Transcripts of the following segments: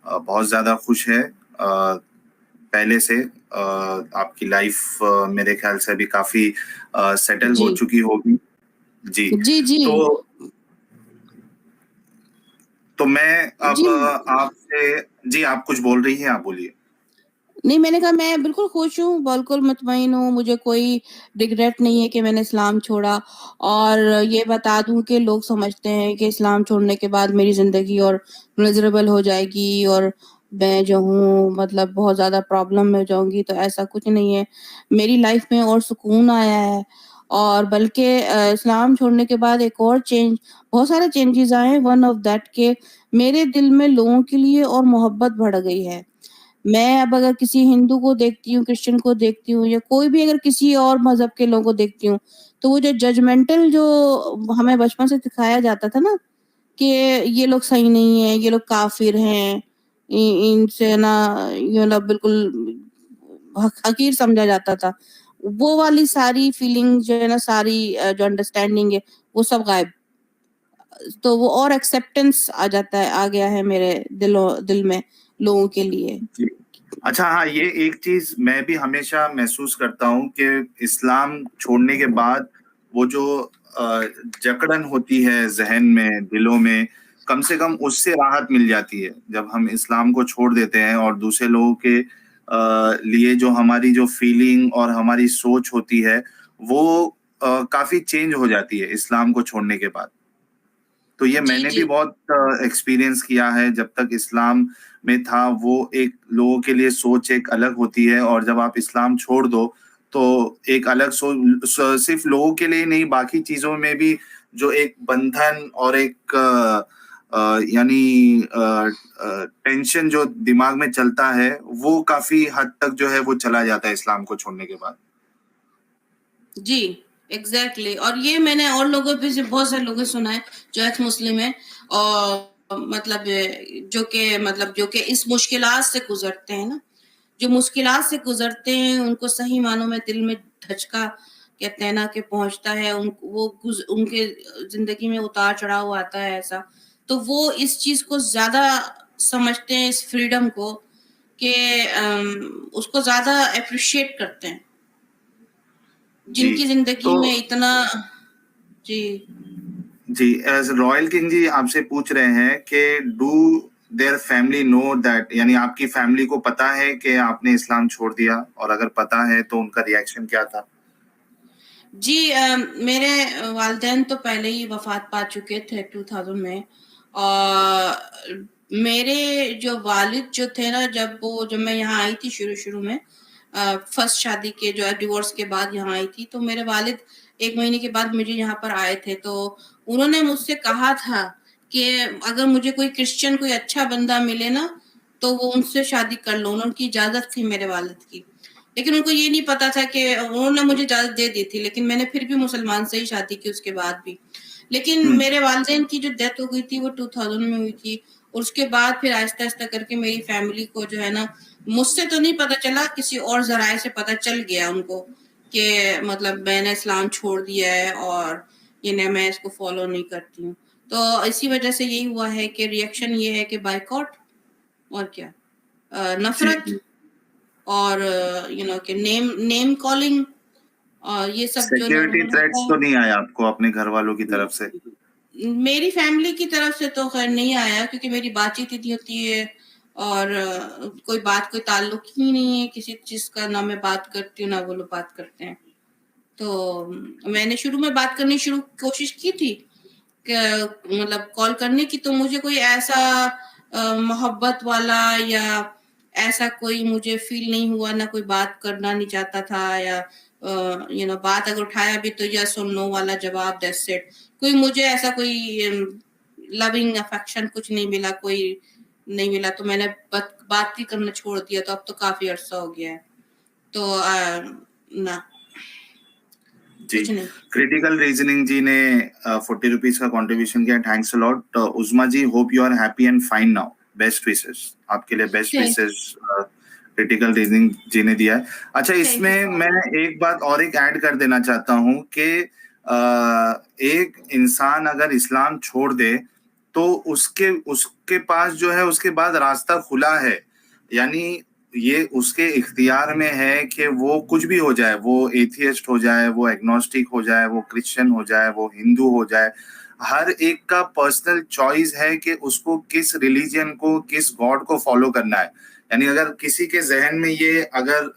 بہت زیادہ خوش ہے پہلے سے. آپ کی لائف میرے خیال سے ابھی کافی سیٹل ہو چکی ہوگی. جی جی تو میں اب آپ سے, جی آپ کچھ بول رہی ہیں, آپ بولیے. نہیں, میں نے کہا میں بالکل خوش ہوں, بالکل مطمئن ہوں, مجھے کوئی ریگریٹ نہیں ہے کہ میں نے اسلام چھوڑا. اور یہ بتا دوں کہ لوگ سمجھتے ہیں کہ اسلام چھوڑنے کے بعد میری زندگی اور مزریبل ہو جائے گی اور میں جو ہوں مطلب بہت زیادہ پرابلم میں جاؤں گی, تو ایسا کچھ نہیں ہے. میری لائف میں اور سکون آیا ہے, اور بلکہ اسلام چھوڑنے کے بعد ایک اور بہت سارے چینجز آئے. ون آف دیٹ کہ میرے دل میں لوگوں کے لیے اور محبت بڑھ گئی ہے. میں اب اگر کسی ہندو کو دیکھتی ہوں, کرسچن کو دیکھتی ہوں, یا کوئی بھی اگر کسی اور مذہب کے لوگوں کو دیکھتی ہوں, تو وہ جو ججمنٹل جو ہمیں بچپن سے سکھایا جاتا تھا نا کہ یہ لوگ صحیح نہیں ہیں, یہ لوگ کافر ہیں, ان سے نا بالکل حقیر سمجھا جاتا تھا, وہ والی ساری فیلنگ جو ہے نا, ساری جو انڈرسٹینڈنگ ہے, وہ سب غائب. تو وہ اور ایکسیپٹنس آ جاتا ہے, آ گیا ہے میرے دل میں لوگوں کے لیے. اچھا, ہاں, یہ ایک چیز میں بھی ہمیشہ محسوس کرتا ہوں کہ اسلام چھوڑنے کے بعد وہ جو جکڑن ہوتی ہے ذہن میں, دلوں میں, کم سے کم اس سے راحت مل جاتی ہے جب ہم اسلام کو چھوڑ دیتے ہیں. اور دوسرے لوگوں کے لیے جو ہماری جو فیلنگ اور ہماری سوچ ہوتی ہے وہ کافی چینج ہو جاتی ہے اسلام کو چھوڑنے کے بعد. تو یہ میں نے بھی بہت ایکسپیرینس کیا ہے. جب تک اسلام میں تھا وہ ایک لوگوں کے لیے سوچ ایک الگ ہوتی ہے, اور جب آپ اسلام چھوڑ دو تو ایک الگ سوچ, صرف لوگوں کے لیے نہیں, باقی چیزوں میں بھی جو ایک بندھن اور ایک یعنی ٹینشن جو دماغ میں چلتا ہے وہ کافی حد تک جو ہے وہ چلا جاتا ہے اسلام کو چھوڑنے کے بعد. جی ایگزیکٹلی. اور یہ میں نے اور لوگوں پہ سے بہت سارے لوگوں سنا ہے جو ایکس مسلم ہیں, اور مطلب جو کہ اس مشکلات سے گزرتے ہیں نا, جو مشکلات سے گزرتے ہیں ان کو صحیح معنوں میں دل میں دھچکا کہتے ہیں نا کہ پہنچتا ہے, ان کے زندگی میں اتار چڑھاؤ آتا ہے ایسا, تو وہ اس چیز کو زیادہ سمجھتے ہیں, اس فریڈم کو, کہ اس کو زیادہ اپریشیٹ کرتے ہیں جن کی زندگی میں اتنا. جی ایز رائل کنگ جی آپ سے پوچھ رہے ہیں کہ do their family know that, یعنی آپ کی فیملی کو پتا ہے کہ آپ نے اسلام چھوڑ دیا, اور اگر پتا ہے تو ان کا ریئیکشن کیا تھا؟ جی میرے والدین تو پہلے ہی وفات پا چکے تھے 2000 میں, اور میرے جو والد جو تھے نا, جب میں یہاں آئی تھی شروع میں, فرسٹ شادی کے جو ڈیورس کے بعد یہاں آئی تھی, تو میرے والد 1 مہینے کے بعد مجھے یہاں پر آئے تھے. تو انہوں نے مجھ سے کہا تھا کہ اگر مجھے کوئی کرسچن کوئی اچھا بندہ ملے نا تو وہ ان سے شادی کر لو. ان کی اجازت تھی میرے والد کی, لیکن ان کو یہ نہیں پتا تھا کہ انہوں نے مجھے اجازت دے دی تھی, لیکن میں نے پھر بھی مسلمان سے ہی شادی کی اس کے بعد بھی. لیکن میرے والدین کی جو ڈیتھ ہو گئی تھی وہ 2000 میں ہوئی تھی, اور اس کے بعد پھر آہستہ آہستہ کر کے میری فیملی کو جو ہے نا, مجھ سے تو نہیں پتا چلا, کسی اور ذرائع سے پتا چل گیا ان کو کہ مطلب میں نے اسلام چھوڑ دیا ہے اور میں اس کو فالو نہیں کرتی ہوں. تو اسی وجہ سے یہی ہوا ہے کہ ریئیکشن یہ ہے کہ بائیکاٹ, اور کیا, نفرت, اور کہ نیم کالنگ, اور یہ سب جو سیکیورٹی نارمل ہوتا تھریٹس تو نہیں آیا آپ کو اپنے گھر والوں کی طرف سے؟ میری فیملی کی طرف سے تو خیر نہیں آیا, کیونکہ میری بات چیت اتنی ہوتی ہے, اور کوئی تعلق ہی نہیں ہے کسی چیز کا, نہ میں بات کرتی ہوں نہ وہ لوگ بات کرتے ہیں. تو میں نے شروع میں بات کرنی کوشش کی تھی کہ مطلب کال کرنے کی, تو مجھے کوئی ایسا محبت والا یا ایسا کوئی مجھے فیل نہیں ہوا, نہ کوئی بات کرنا نہیں چاہتا تھا, یا بات اگر اٹھایا بھی تو یس اور نو والا جواب, دیٹس اٹ. کوئی مجھے ایسا کوئی لونگ افیکشن کچھ نہیں ملا, کوئی نہیں ملا, تو میں نے بات ہی کرنا چھوڑ دیا. تو اب تو کافی عرصہ ہو گیا ہے, تو نہ جی. کریٹیکل ریزننگ جی نے 40 روپیز کا کنٹریبیوشن کیا, thanks a lot. Uzma ji, hope you are happy and fine now, best wishes آپ کے لیے, best wishes critical reasoning ji نے دیا ہے. اچھا, اس میں میں ایک بات اور ایڈ کر دینا چاہتا ہوں کہ ایک انسان اگر اسلام چھوڑ دے تو اس کے پاس جو ہے اس کے بعد راستہ کھلا ہے, یعنی یہ اس کے اختیار میں ہے کہ وہ کچھ بھی ہو جائے, وہ ایتھیسٹ ہو جائے, وہ ایگنوسٹک ہو جائے, وہ کرسچن ہو جائے, وہ ہندو ہو جائے. ہر ایک کا پرسنل چوائس ہے کہ اس کو کس ریلیجن کو, کس گاڈ کو فالو کرنا ہے. یعنی اگر کسی کے ذہن میں یہ اگر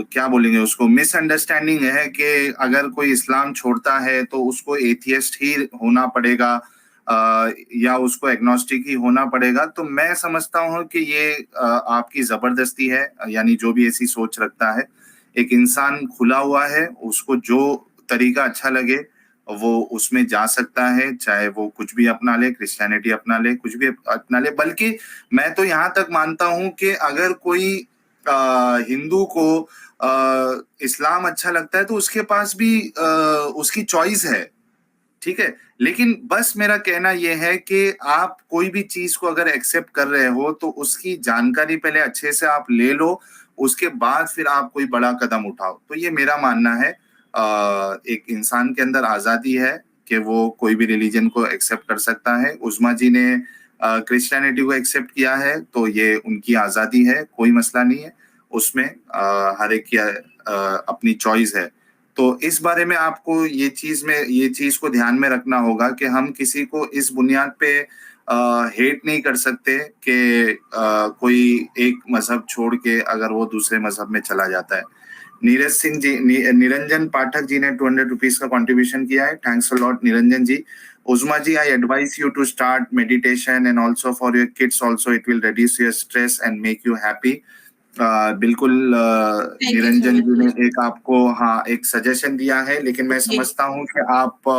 کیا بولیں گے اس کو, مس انڈرسٹینڈنگ ہے کہ اگر کوئی اسلام چھوڑتا ہے تو اس کو ایتھیسٹ ہی ہونا پڑے گا یا اس کو ایگنوسٹک ہی ہونا پڑے گا, تو میں سمجھتا ہوں کہ یہ آپ کی زبردستی ہے. یعنی جو بھی ایسی سوچ رکھتا ہے, ایک انسان کھلا ہوا ہے, اس کو جو طریقہ اچھا لگے وہ اس میں جا سکتا ہے, چاہے وہ کچھ بھی اپنا لے, کرسچینٹی اپنا لے, کچھ بھی اپنا لے. بلکہ میں تو یہاں تک مانتا ہوں کہ اگر کوئی ہندو کو اسلام اچھا لگتا ہے تو اس کے پاس بھی اس کی چوائس ہے, ٹھیک ہے. لیکن بس میرا کہنا یہ ہے کہ آپ کوئی بھی چیز کو اگر ایکسیپٹ کر رہے ہو تو اس کی جانکاری پہلے اچھے سے آپ لے لو, اس کے بعد پھر آپ کوئی بڑا قدم اٹھاؤ. تو یہ میرا ماننا ہے. ایک انسان کے اندر آزادی ہے کہ وہ کوئی بھی ریلیجن کو ایکسیپٹ کر سکتا ہے. عظما جی نے کرسچینٹی کو ایکسیپٹ کیا ہے تو یہ ان کی آزادی ہے, کوئی مسئلہ نہیں ہے اس میں. ہر ایک کی اپنی چوائس ہے. تو اس بارے میں آپ کو یہ چیز کو دھیان میں رکھنا ہوگا کہ ہم کسی کو اس بنیاد پہ ہیٹ نہیں کر سکتے کہ کوئی ایک مذہب چھوڑ کے اگر وہ دوسرے مذہب میں چلا جاتا ہے. نیرج سنگھ جی, نرنجن پاٹھک جی نے 200 روپیز کا کنٹریبیوشن کیا ہے. Thanks a lot Niranjan ji. Uzma ji, I advise you to start meditation and also for your kids also it will reduce your stress and make you happy. بالکل نرنجن جی نے ایک آپ کو ایک سجیشن دیا ہے, لیکن میں سمجھتا ہوں کہ آپ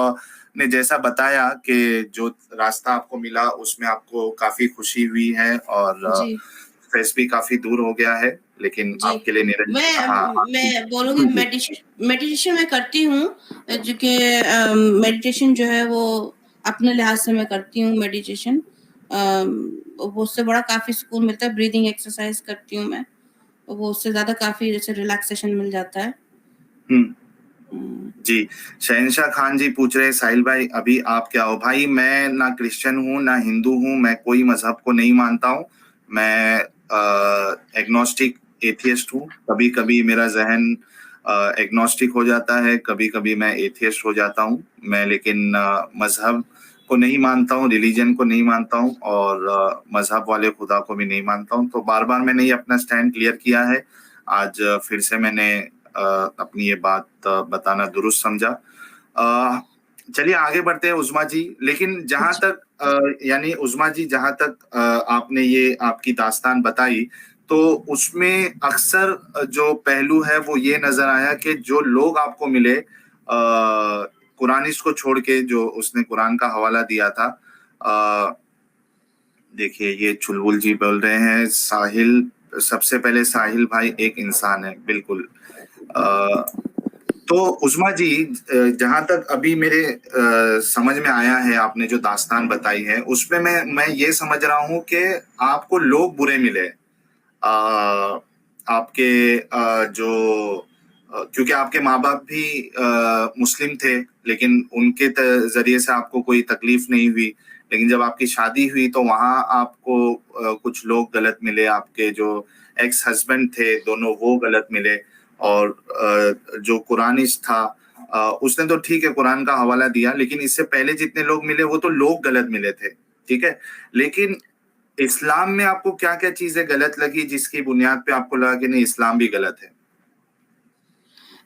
نے جیسا بتایا کہ جو راستہ آپ کو ملا اس میں آپ کو کافی خوشی ہوئی ہے اور اسٹریس بھی کافی دور ہو گیا ہے. لیکن آپ کے لیے میں بولوں گی میڈیٹیشن میں کرتی ہوں, جو کہ میڈیٹیشن جو ہے وہ اپنے لحاظ سے میں کرتی ہوں. میڈیٹیشن اس سے بڑا کافی سکون ملتا ہے. بریدنگ ایکسرسائز کرتی ہوں میں, وہ اس سے زیادہ کافی جیسے ریلیکسیشن مل جاتا ہے. جی, شہنشاہ خان جی پوچھ رہے ساحل بھائی ابھی آپ کیا ہو؟ بھائی میں نہ کرسچن ہوں نہ ہندو ہوں, میں کوئی مذہب کو نہیں مانتا ہوں. میں ایگنوسٹک ایتھیسٹ ہوں. کبھی کبھی میرا ذہن ایگنوسٹک ہو جاتا ہے, کبھی کبھی میں ایتھیسٹ ہو جاتا ہوں. میں لیکن مذہب کو نہیں مانتا ہوں, ریلیجن کو نہیں مانتا ہوں, اور مذہب والے خدا کو بھی نہیں مانتا ہوں. تو بار بار میں نے اپنا سٹینڈ کلیئر کیا ہے. آج پھر سے میں نے اپنی یہ بات بتانا درست سمجھا. چلیے آگے بڑھتے ہیں عظما جی. لیکن جہاں تک یعنی عظما جی جہاں تک آپ نے یہ آپ کی داستان بتائی تو اس میں اکثر جو پہلو ہے وہ یہ نظر آیا کہ جو لوگ آپ کو ملے قرآنسٹ کو چھوڑ کے, جو اس نے قرآن کا حوالہ دیا تھا. دیکھیے یہ چلبل جی بول رہے ہیں ساحل, سب سے پہلے ساحل بھائی ایک انسان ہے. بالکل. تو عظما جی جہاں تک ابھی میرے سمجھ میں آیا ہے, آپ نے جو داستان بتائی ہے اس میں میں یہ سمجھ رہا ہوں کہ آپ کو لوگ برے ملے, آپ کے جو, کیونکہ آپ کے ماں باپ بھی مسلم تھے لیکن ان کے ذریعے سے آپ کو کوئی تکلیف نہیں ہوئی. لیکن جب آپ کی شادی ہوئی تو وہاں آپ کو کچھ لوگ غلط ملے. آپ کے جو ایکس ہسبینڈ تھے دونوں وہ غلط ملے, اور جو قرآنسٹ تھا اس نے تو ٹھیک ہے قرآن کا حوالہ دیا, لیکن اس سے پہلے جتنے لوگ ملے وہ تو لوگ غلط ملے تھے, ٹھیک ہے. لیکن اسلام میں آپ کو کیا کیا چیزیں غلط لگی جس کی بنیاد پہ آپ کو لگا کہ نہیں اسلام بھی غلط ہے؟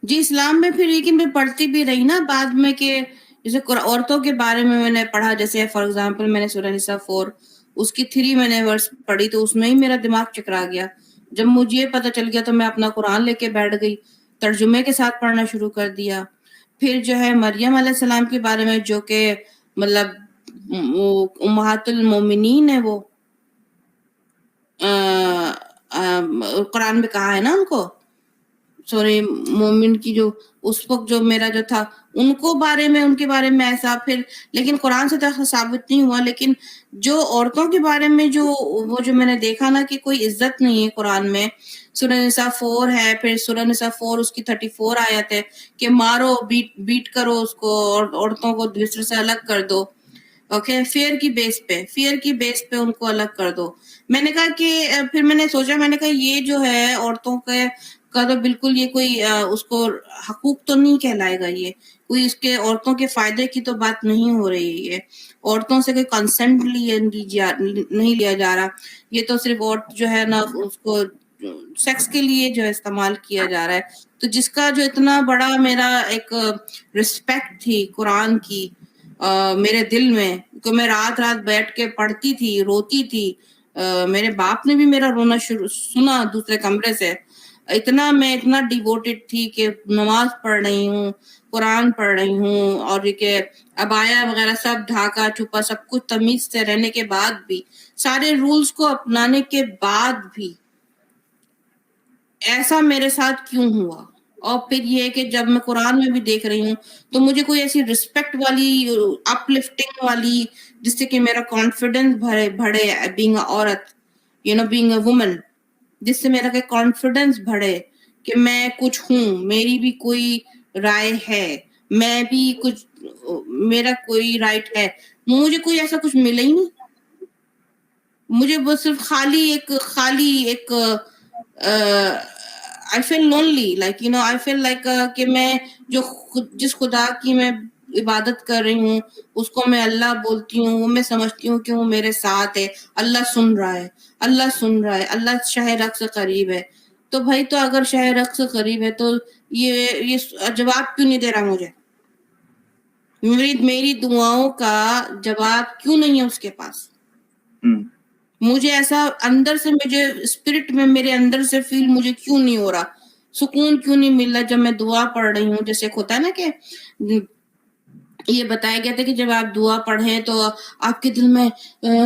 جی اسلام میں پھر لیکن میں پڑھتی بھی رہی نا بعد میں کہ جیسے عورتوں کے بارے میں نے پڑھا, جیسے فار ایگزامپل میں نے سورہ نساء 4 اس کی 3 میں نے ورس پڑھی تو اس میں ہی میرا دماغ چکرا گیا. جب مجھے یہ پتہ چل گیا تو میں اپنا قرآن لے کے بیٹھ گئی, ترجمے کے ساتھ پڑھنا شروع کر دیا. پھر جو ہے مریم علیہ السلام کے بارے میں جو کہ مطلب امہات المومنین ہے, وہ قرآن میں کہا ہے نا ان کو سورہ مومن کی, جو اس وقت جو میرا جو تھا ان کے بارے میں ایسا. پھر لیکن قرآن سے تو ثابت نہیں ہوا, لیکن جو عورتوں کے بارے میں جو میں نے دیکھا نا کہ کوئی عزت نہیں ہے قرآن میں. سورہ نساء 4 ہے, پھر سورہ نساء 4 اس کی 34 آیت ہے کہ مارو بیٹ کرو اس کو اور عورتوں کو دوسرے سے الگ کر دو. اوکے، فیئر کی بیس پہ ان کو الگ کر دو. میں نے کہا کہ پھر میں نے سوچا، میں نے کہا یہ جو ہے عورتوں کا تو بالکل یہ کوئی اس کو حقوق تو نہیں کہلائے گا، یہ کوئی اس کے عورتوں کے فائدے کی تو بات نہیں ہو رہی ہے. عورتوں سے کوئی کنسنٹ نہیں لیا جا رہا، یہ تو صرف عورت جو ہے نا اس کو سیکس کے لیے جو ہے استعمال کیا جا رہا ہے. تو جس کا جو اتنا بڑا میرا ایک رسپیکٹ تھی قرآن کی میرے دل میں، کہ میں رات بیٹھ کے پڑھتی تھی، روتی تھی. میرے باپ نے بھی میرا رونا سنا دوسرے کمرے سے. میں اتنا ڈیووٹڈ تھی کہ نماز پڑھ رہی ہوں، قرآن پڑھ رہی ہوں، اور یہ کہ عبایا وغیرہ سب ڈھاکا چھپا سب کچھ تمیز سے رہنے کے بعد بھی، سارے رولز کو اپنانے کے بعد بھی ایسا میرے ساتھ کیوں ہوا؟ اور پھر یہ کہ جب میں قرآن میں بھی دیکھ رہی ہوں تو مجھے کوئی ایسی رسپیکٹ والی، اپ لفٹنگ والی، جس سے کہ میرا کانفیڈنس بڑھے بینگ اے عورت، بینگ اے وومن، جس سے میرا کانفیڈنس بڑھے کہ میں کچھ ہوں، میری بھی کوئی رائے ہے، میں بھی کچھ، میرا کوئی رائٹ ہے. مجھے کوئی ایسا کچھ ملا ہی نہیں. مجھے بس صرف خالی ایک I feel lonely, like I feel like کہ میں جس خدا کی میں عبادت کر رہی ہوں اس کو میں اللہ بولتی ہوں، وہ میں سمجھتی ہوں کہ وہ میرے ساتھ ہے، اللہ سن رہا ہے، اللہ شہ رق سے قریب ہے. تو بھائی، تو اگر شہ رق سے قریب ہے تو یہ جواب کیوں نہیں دے رہا مجھے؟ میری دعاؤں کا جواب کیوں نہیں ہے اس کے پاس؟ مجھے ایسا اندر سے، مجھے اسپرٹ میں میرے اندر سے فیل مجھے کیوں نہیں ہو رہا، سکون کیوں نہیں مل رہا جب میں دعا پڑھ رہی ہوں؟ جیسے ہوتا ہے نا کہ یہ بتایا گیا تھا کہ جب آپ دعا پڑھیں تو آپ کے دل میں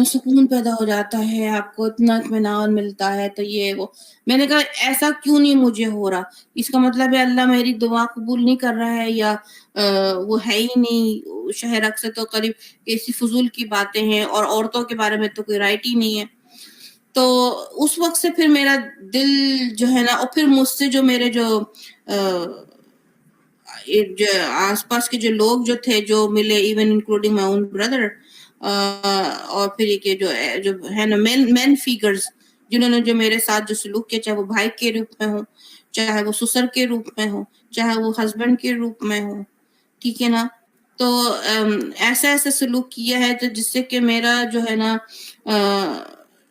سکون پیدا ہو جاتا ہے، آپ کو اتنا اطمینان ملتا ہے. تو یہ وہ میں نے کہا ایسا کیوں نہیں مجھے ہو رہا؟ اس کا مطلب ہے اللہ میری دعا قبول نہیں کر رہا ہے، یا وہ ہے ہی نہیں شہر سے تو قریب، ایسی فضول کی باتیں ہیں، اور عورتوں کے بارے میں تو کوئی رائٹ ہی نہیں ہے. تو اس وقت سے پھر میرا دل جو ہے نا، اور پھر مجھ سے جو میرے جو آس پاس کے جو لوگ جو تھے جو ملے، even including my own brother, اور پھر یہ کہ جو ہے نا مین فیگرز جنہوں نے جو میرے ساتھ جو سلوک کیا، چاہے وہ بھائی کے روپ میں ہو، چاہے وہ سسر کے روپ میں ہو، چاہے وہ ہسبینڈ کے روپ میں ہو، ٹھیک ہے نا. تو ایسا سلوک کیا ہے تو جس سے کہ میرا جو ہے نا،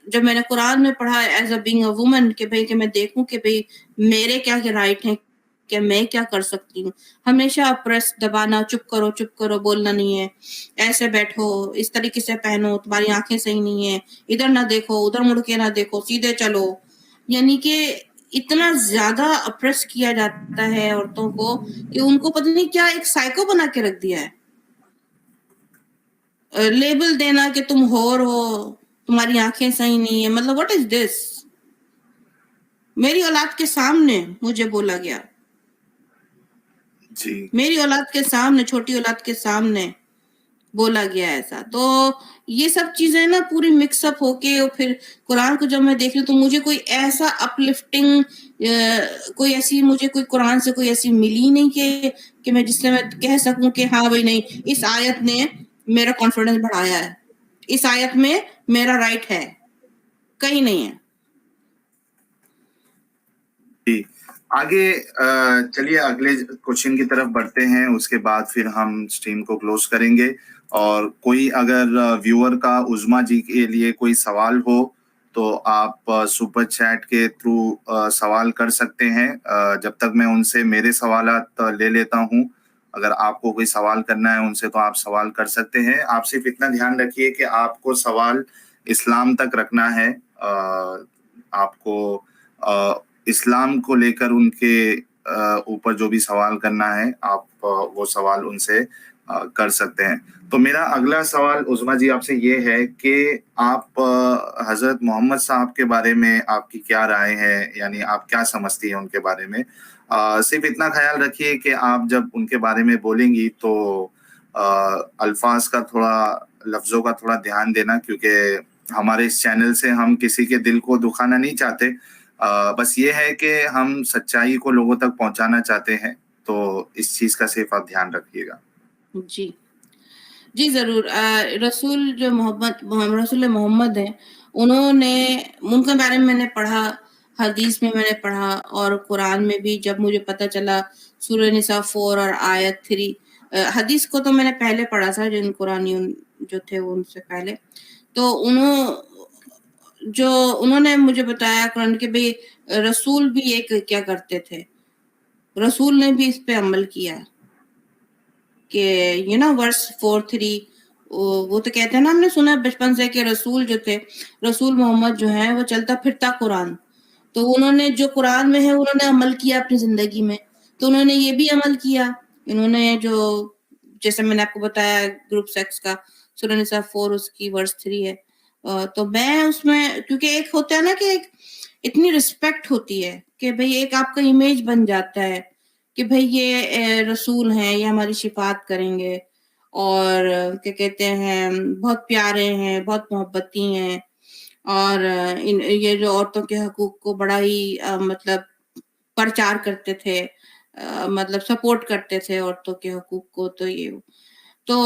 جب میں نے قرآن میں پڑھا as a being a woman کہ بھئی کہ میں دیکھوں کہ بھئی میرے کیا رائٹ ہیں، کہ میں کیا کر سکتی ہوں. ہمیشہ پریس دبانا، چپ کرو بولنا نہیں ہے، ایسے بیٹھو، اس طریقے سے پہنو، تمہاری آنکھیں صحیح نہیں ہیں، ادھر نہ دیکھو، ادھر مڑ کے نہ دیکھو، سیدھے چلو. یعنی کہ اتنا زیادہ اپریس کیا جاتا ہے عورتوں کو کہ ان کو پتہ نہیں کیا ایک سائیکو بنا کے رکھ دیا ہے. لیبل دینا کہ تم ہور ہو، تمہاری آنکھیں صحیح نہیں ہیں. مطلب واٹ از دس؟ میری اولاد کے سامنے مجھے بولا گیا، میری اولاد کے سامنے، چھوٹی اولاد کے سامنے بولا گیا ایسا. تو یہ سب چیزیں نا پوری مکس اپ ہو کے، اور پھر قرآن کو جب میں دیکھ رہی ہوں تو مجھے کوئی ایسا اپ لفٹنگ، کوئی ایسی مجھے کوئی قرآن سے کوئی ایسی ملی نہیں کہ میں جس سے میں کہہ سکوں کہ ہاں بھائی نہیں، اس آیت نے میرا کانفیڈنس بڑھایا ہے، اس آیت میں میرا رائٹ ہے. کہیں نہیں ہے. آگے چلیے اگلے کوشچن کی طرف بڑھتے ہیں، اس کے بعد پھر ہم سٹریم کو کلوز کریں گے. اور کوئی اگر ویور کا عظما جی کے لیے کوئی سوال ہو تو آپ سپر چیٹ کے تھرو سوال کر سکتے ہیں. جب تک میں ان سے میرے سوالات لے لیتا ہوں، اگر آپ کو کوئی سوال کرنا ہے ان سے تو آپ سوال کر سکتے ہیں. آپ صرف اتنا دھیان رکھیے کہ آپ کو سوال اسلام تک رکھنا ہے. آپ کو اسلام کو لے کر ان کے اوپر جو بھی سوال کرنا ہے آپ وہ سوال ان سے کر سکتے ہیں. تو میرا اگلا سوال عظما جی آپ سے یہ ہے کہ آپ حضرت محمد صاحب کے بارے میں آپ کی کیا رائے ہے، یعنی آپ کیا سمجھتی ہیں ان کے بارے میں. صرف اتنا خیال رکھیے کہ آپ جب ان کے بارے میں بولیں گی تو الفاظ کا تھوڑا، لفظوں کا تھوڑا دھیان دینا، کیونکہ ہمارے اس چینل سے ہم کسی کے دل کو دکھانا نہیں چاہتے. بس یہ ہے کہ ہم سچائی کو لوگوں تک پہنچانا چاہتے ہیں. تو اس چیز کا صرف آپ دھیان رکھیے گا. جی جی ضرور. رسول جو رسول محمد ہیں, انہوں نے, ان کے بارے میں میں نے پڑھا, حدیث میں نے پڑھا, اور قرآن میں بھی جب مجھے پتہ چلا سورہ نساء 4 اور آیت 3. حدیث کو تو میں نے پہلے پڑھا تھا, جن قرآنی جو تھے وہ ان سے پہلے, تو انہوں نے مجھے بتایا قرآن کہ بھئی رسول بھی ایک کیا کرتے تھے, رسول نے بھی اس پہ عمل کیا کہ ورس 4:3 وہ تو کہتے ہیں نا, ہم نے سنا بچپن سے کہ رسول جو تھے, رسول محمد جو ہیں وہ چلتا پھرتا قرآن, تو انہوں نے جو قرآن میں ہے انہوں نے عمل کیا اپنی زندگی میں, تو انہوں نے یہ بھی عمل کیا. انہوں نے جو, جیسے میں نے آپ کو بتایا گروپ سیکس کا سورہ نساء 4 اس کی ورس 3 ہے, تو میں اس میں, کیونکہ ایک ہوتا ہے نا کہ ایک اتنی رسپیکٹ ہوتی ہے کہ بھئی ایک آپ کا امیج بن جاتا ہے کہ بھئی یہ رسول ہیں, یہ ہماری شفاعت کریں گے, اور کیا کہتے ہیں بہت پیارے ہیں, بہت محبتی ہیں, اور یہ جو عورتوں کے حقوق کو بڑا ہی مطلب پرچار کرتے تھے, مطلب سپورٹ کرتے تھے عورتوں کے حقوق کو. تو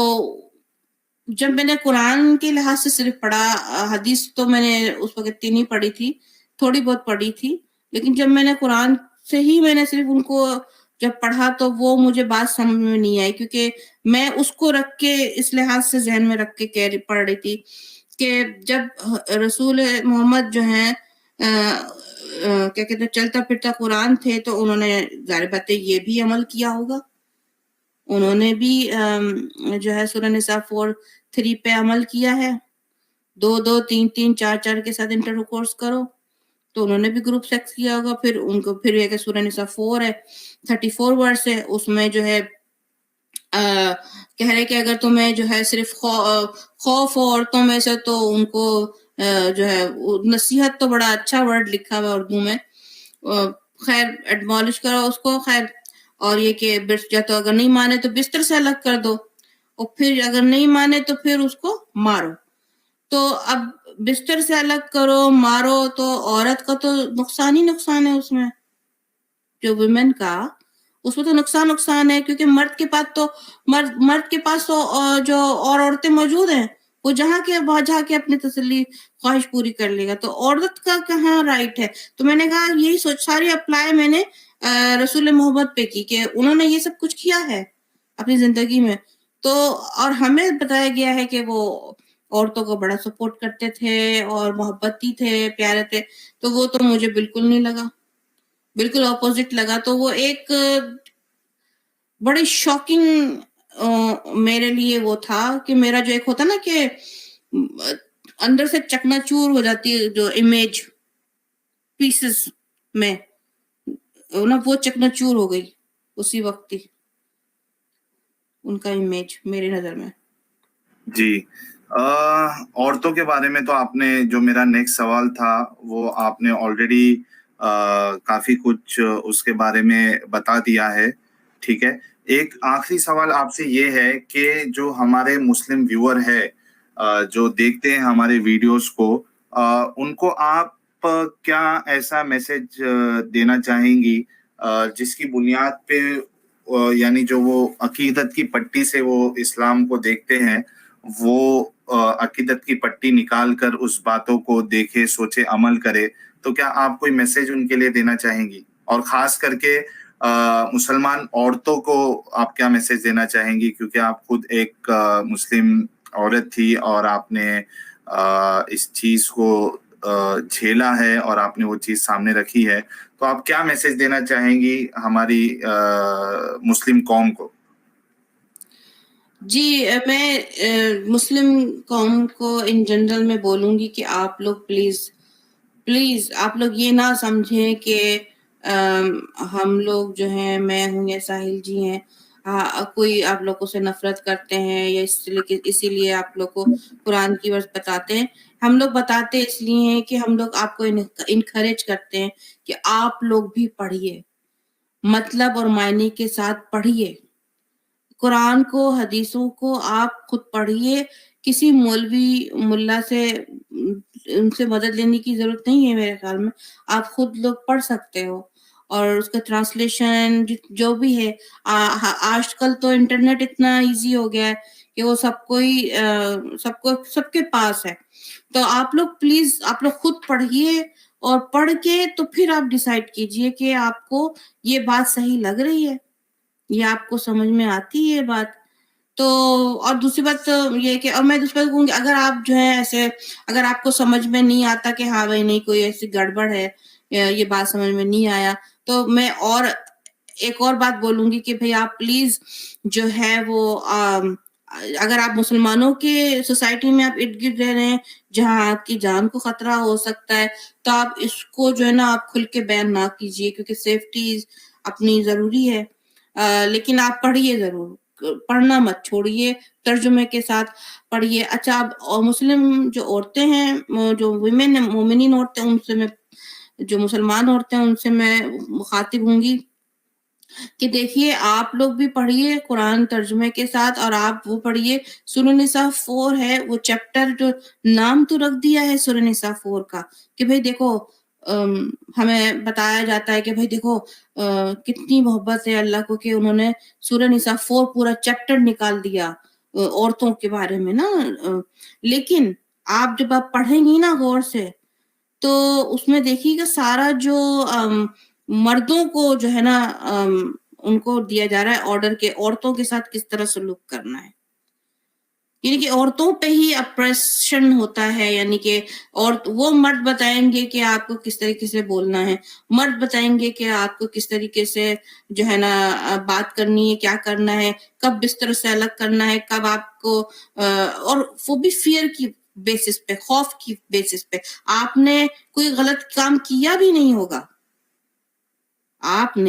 جب میں نے قرآن کے لحاظ سے صرف پڑھا, حدیث تو میں نے اس وقت اتنی نہیں پڑھی تھی, تھوڑی بہت پڑھی تھی, لیکن جب میں نے قرآن سے ہی میں نے صرف ان کو جب پڑھا تو وہ مجھے بات سمجھ میں نہیں آئی, کیونکہ میں اس کو رکھ کے, اس لحاظ سے ذہن میں رکھ کے پڑھ رہی تھی کہ جب رسول محمد جو ہیں کیا کہتے ہیں چلتا پھرتا قرآن تھے, تو انہوں نے ظاہر بات ہے یہ بھی عمل کیا ہوگا, انہوں نے بھی جو ہے سورہ نساء 4:3 پہ عمل کیا ہے, 2 3 4 کے ساتھ انٹر کورس کرو, تو انہوں نے بھی گروپ سیکس کیا ہوگا. پھر ان کو پھر یہ کہ سورہ نساء 4 ہے 34 ورس ہے, اس میں جو ہے کہہ رہے کہ اگر تمہیں جو ہے صرف خوف ہو عورتوں میں سے, تو ان کو جو ہے نصیحت, تو بڑا اچھا ورڈ لکھا ہوا اردو میں, خیر ایڈمالش کرو اس کو, خیر, اور یہ کہ یا تو اگر نہیں مانے تو بستر سے الگ کر دو, اور پھر اگر نہیں مانے تو پھر اس کو مارو. تو اب بستر سے الگ کرو, مارو, تو عورت کا تو نقصان ہی نقصان ہے اس میں, جو ویمن کا اس میں تو نقصان ہے, کیونکہ مرد کے پاس تو مرد کے پاس تو جو اور عورتیں موجود ہیں, وہ جہاں جا کے اپنی تسلی خواہش پوری کر لے گا, تو عورت کا کہاں رائٹ ہے. تو میں نے کہا یہی ساری اپلائی میں نے رسول محمد پہ کی کہ انہوں نے یہ سب کچھ کیا ہے اپنی زندگی میں, تو اور ہمیں بتایا گیا ہے کہ وہ عورتوں کو بڑا سپورٹ کرتے تھے اور محبتی تھے, پیارے تھے, تو وہ تو مجھے بالکل نہیں لگا, بالکل اپوزٹ لگا. تو وہ ایک بڑی شاکنگ میرے لیے وہ تھا کہ میرا جو ایک ہوتا نا کہ اندر سے چکنا چور ہو جاتی ہے جو امیج پیسز میں, وہ چکنا چور ہو گئی اسی وقت ہی ان کا امیج میری نظر میں. جی, عورتوں کے بارے میں تو آپ نے, جو میرا نیکسٹ سوال تھا وہ آپ نے آلریڈی کافی کچھ اس کے بارے میں بتا دیا ہے. ٹھیک ہے, ایک آخری سوال آپ سے یہ ہے کہ جو ہمارے مسلم ویور ہے, جو دیکھتے ہیں ہمارے ویڈیوز کو, ان کو آپ کیا ایسا میسج دینا چاہیں گی جس کی بنیاد پہ, یعنی جو وہ عقیدت کی پٹی سے وہ اسلام کو دیکھتے ہیں, وہ عقیدت کی پٹی نکال کر اس باتوں کو دیکھے, سوچے, عمل کرے, تو کیا آپ کوئی میسج ان کے لیے دینا چاہیں گی؟ اور خاص کر کے مسلمان عورتوں کو آپ کیا میسج دینا چاہیں گی, کیونکہ آپ خود ایک مسلم عورت تھی اور آپ نے اس چیز کو جھیلا ہے اور آپ نے وہ چیز سامنے رکھی ہے, تو آپ کیا میسج دینا چاہیں گی ہماری مسلم قوم کو؟ جی, میں مسلم قوم کو ان جنرل میں بولوں گی کہ آپ لوگ پلیز آپ لوگ یہ نہ سمجھیں کہ ہم لوگ جو ہیں, میں ہوں یا ساحل جی ہیں, کوئی آپ لوگوں سے نفرت کرتے ہیں یا اسی لیے آپ لوگ کو قرآن کی ورس بتاتے ہیں. ہم لوگ بتاتے اس لیے ہیں کہ ہم لوگ آپ کو انکریج کرتے ہیں کہ آپ لوگ بھی پڑھیے, مطلب اور معنی کے ساتھ پڑھیے قرآن کو, حدیثوں کو آپ خود پڑھیے. کسی مولوی ملا سے ان سے مدد لینے کی ضرورت نہیں ہے میرے خیال میں, آپ خود لوگ پڑھ سکتے ہو, اور اس کا ٹرانسلیشن جو بھی ہے, آج کل تو انٹرنیٹ اتنا ایزی ہو گیا ہے کہ وہ سب کے پاس ہے. تو آپ لوگ پلیز آپ لوگ خود پڑھیے اور پڑھ کے تو پھر آپ ڈیسائیڈ کیجئے کہ آپ کو یہ بات صحیح لگ رہی ہے, یہ آپ کو سمجھ میں آتی ہے یہ بات. تو اور دوسری بات یہ ہے کہ اور میں دوسری بات کہوں گی, اگر آپ جو ہے ایسے اگر آپ کو سمجھ میں نہیں آتا کہ ہاں بھائی نہیں کوئی ایسی گڑبڑ ہے, یہ بات سمجھ میں نہیں آیا, تو میں اور ایک اور بات بولوں گی کہ بھئی آپ پلیز جو ہے وہ اگر آپ مسلمانوں کے سوسائٹی میں آپ ارد گرد رہ رہے ہیں جہاں آپ کی جان کو خطرہ ہو سکتا ہے, تو آپ اس کو جو ہے نا آپ کھل کے بیان نہ کیجیے, کیونکہ سیفٹی اپنی ضروری ہے. لیکن آپ پڑھیے ضرور, پڑھنا مت چھوڑیے, ترجمے کے ساتھ پڑھیے. اچھا اب مسلم جو عورتیں ہیں, جو ویمن مومنین عورتیں, ان سے میں جو مسلمان عورتیں ان سے میں مخاطب ہوں گی کہ دیکھیے آپ لوگ بھی پڑھیے قرآن ترجمے کے ساتھ, اور آپ وہ پڑھیے سورہ نساء 4 ہے وہ چیپٹر, جو نام تو رکھ دیا ہے سورہ نساء 4 کا کہ بھئی دیکھو ہمیں بتایا جاتا ہے کہ بھئی دیکھو کتنی محبت ہے اللہ کو کہ انہوں نے سورہ نساء 4 پورا چیپٹر نکال دیا عورتوں کے بارے میں نا. لیکن آپ جب آپ پڑھیں گی نا غور سے, تو اس میں دیکھیے گا سارا جو مردوں کو جو ہے نا ان کو دیا جا رہا ہے آرڈر کے عورتوں کے ساتھ کس طرح سلوک کرنا ہے, یعنی کہ عورتوں پہ ہی اپریشن ہوتا ہے. یعنی کہ وہ مرد بتائیں گے کہ آپ کو کس طریقے سے بولنا ہے, مرد بتائیں گے کہ آپ کو کس طریقے سے جو ہے نا بات کرنی ہے, کیا کرنا ہے, کب بستر سے الگ کرنا ہے, کب آپ کو اور وہ بھی فیئر کی بیسس پہ, خوف کی بیسس پہ. آپ نے کوئی غلط کام کیا بھی نہیں ہوگا, آپ نے